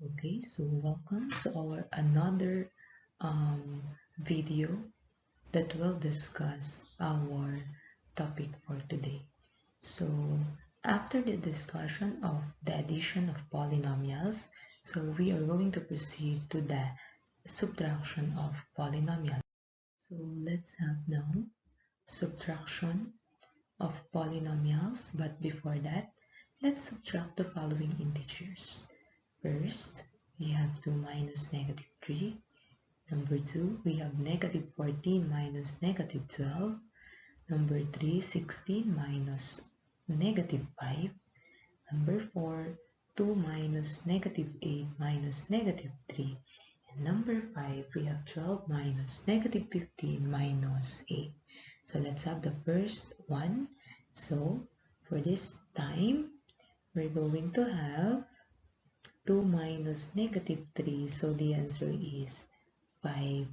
Okay, so welcome to our another video that will discuss our topic for today. So after the discussion of the addition of polynomials, so we are going to proceed to the subtraction of polynomials. So let's have now subtraction of polynomials, but before that, let's subtract the following integers. First, we have 2 minus negative 3. Number 2, we have negative 14 minus negative 12. Number 3, 16 minus negative 5. Number 4, 2 minus negative 8 minus negative 3. And number 5, we have 12 minus negative 15 minus 8. So let's have the first one. So for this time, we're going to have 2 minus negative 3, so the answer is 5.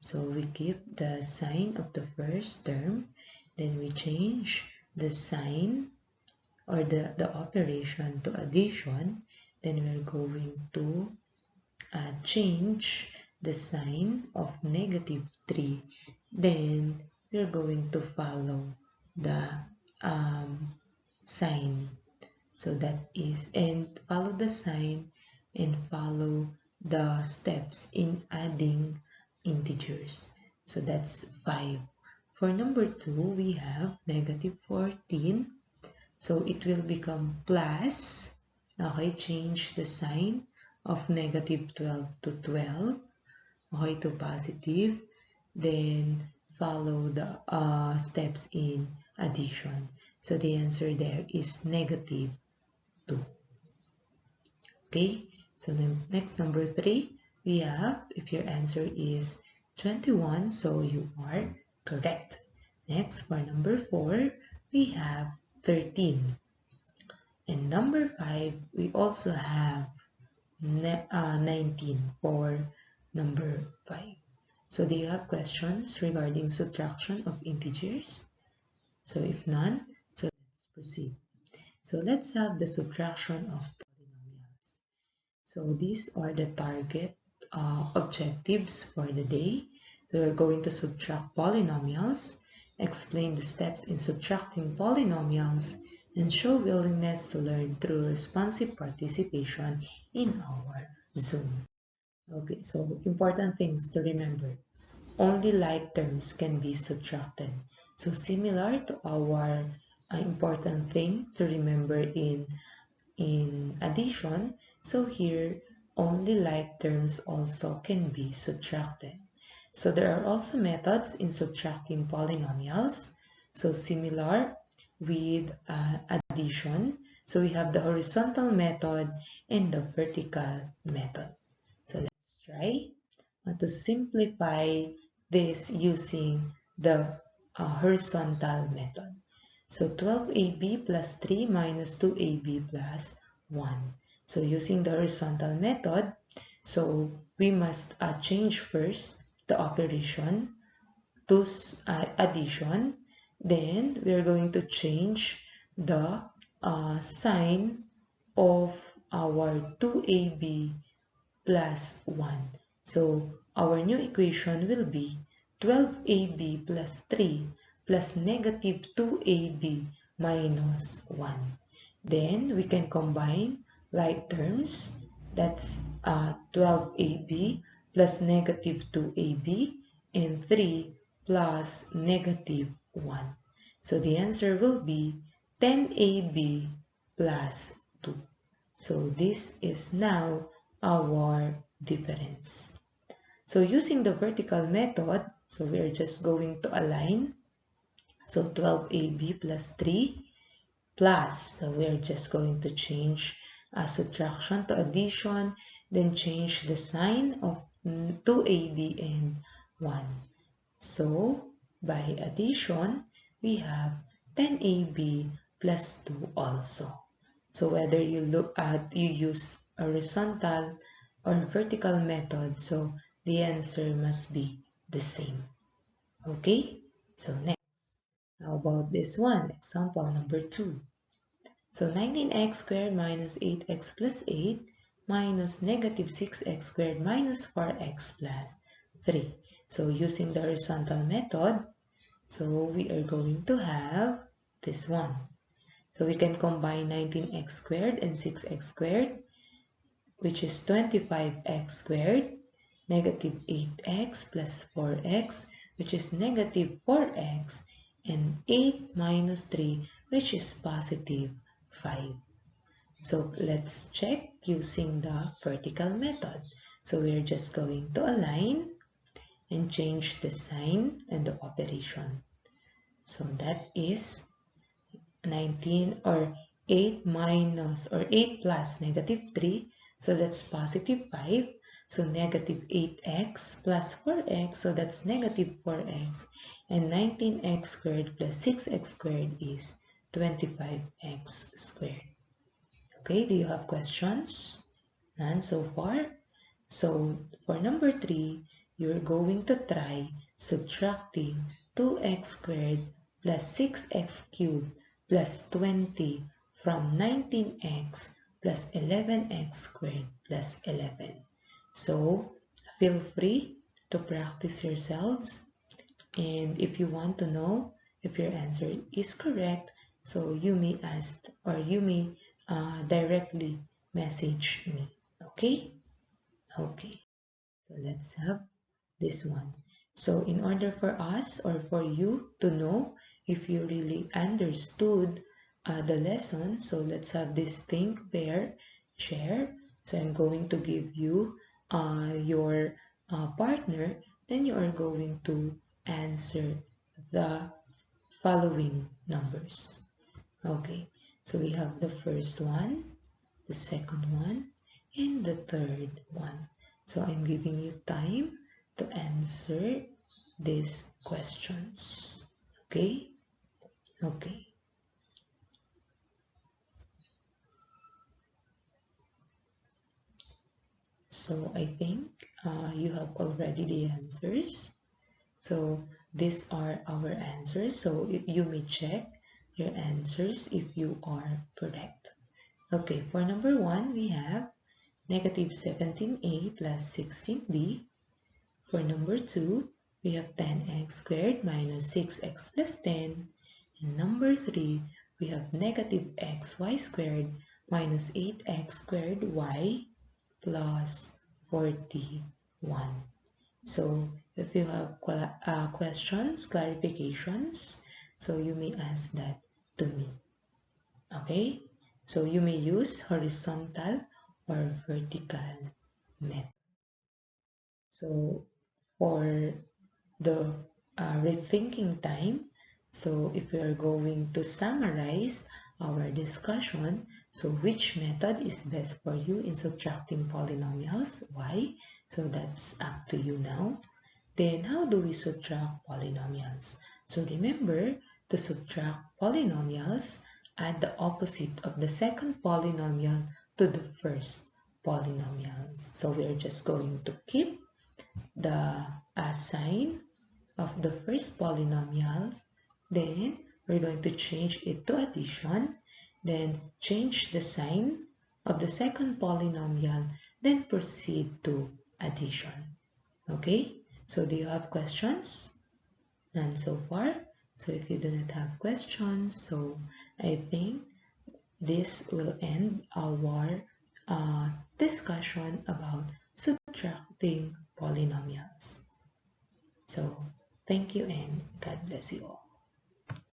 So we keep the sign of the first term, then we change the sign or the operation to addition, then we're going to change the sign of negative 3, then we're going to follow the sign. So that is, and follow the sign and follow the steps in adding integers. So that's 5. For number 2, we have negative 14. So it will become plus. Okay, change the sign of negative 12 to 12. Okay, to positive. Then follow the steps in addition. So the answer there is negative 2. Okay, so then next number 3, we have, if your answer is 21, so you are correct. Next, for number 4, we have 13. And number 5, we also have 19 for number 5. So do you have questions regarding subtraction of integers? So if none, so let's proceed. So let's have the subtraction of polynomials. So these are the target objectives for the day. So we're going to subtract polynomials, explain the steps in subtracting polynomials, and show willingness to learn through responsive participation in our Zoom. Okay, so important things to remember. Only like terms can be subtracted. So similar to our important thing to remember in addition, so here only like terms also can be subtracted. So there are also methods in subtracting polynomials. So similar with addition. So we have the horizontal method and the vertical method. So let's try to simplify this using the horizontal method. So 12ab plus 3 minus 2ab plus 1. So using the horizontal method, so we must change first the operation to addition. Then we are going to change the sign of our 2ab plus 1. So our new equation will be 12ab plus 3 plus negative 2ab minus 1. Then we can combine like terms. That's 12ab plus negative 2ab and 3 plus negative 1. So the answer will be 10ab plus 2. So this is now our difference. So using the vertical method, so we are just going to align. So 12ab plus 3 plus, so we are just going to change subtraction to addition, then change the sign of 2ab and 1. So by addition, we have 10ab plus 2 also. So whether you look at, you use a horizontal or vertical method, so the answer must be the same. Okay, so next, how about this one? Example number 2. So 19x squared minus 8x plus 8 minus negative 6x squared minus 4x plus 3. So using the horizontal method, so we are going to have this one. So we can combine 19x squared and 6x squared, which is 25x squared, negative 8x plus 4x, which is negative 4x, and 8 minus 3, which is positive 5. So let's check using the vertical method. So we're just going to align and change the sign and the operation. So that is 19 or 8 minus or 8 plus negative 3. So that's positive 5. So negative 8x plus 4x. So that's negative 4x. And 19x squared plus 6x squared is 25x squared. Okay, do you have questions? None so far? So for number 3, you're going to try subtracting 2x squared plus 6x cubed plus 20 from 19x plus 11x squared plus 11. So feel free to practice yourselves, and if you want to know if your answer is correct, so you may ask or you may directly message me. Okay? Okay. So let's have this one. So in order for us or for you to know if you really understood the lesson, so let's have this think, pair, share. So I'm going to give you your partner, then you are going to answer the following numbers. Okay, so we have the first one, the second one, and the third one. So I'm giving you time to answer these questions. Okay? Okay. So I think you have already the answers. So these are our answers. So you may check your answers if you are correct. Okay, for number 1, we have negative 17a plus 16b. For number 2, we have 10x squared minus 6x plus 10. And number 3, we have negative xy squared minus 8x squared y plus 41. So if you have questions, clarifications, so you may ask that to me. Okay? So you may use horizontal or vertical method. So for the rethinking time, so if we are going to summarize our discussion, so which method is best for you in subtracting polynomials? Why? So that's up to you now. Then how do we subtract polynomials? So remember, to subtract polynomials, add the opposite of the second polynomial to the first polynomial. So we are just going to keep the sign of the first polynomial, then we're going to change it to addition, then change the sign of the second polynomial, then proceed to addition. Okay, so do you have questions? None so far. So if you do not have questions, so I think this will end our discussion about subtracting polynomials. So thank you and God bless you all.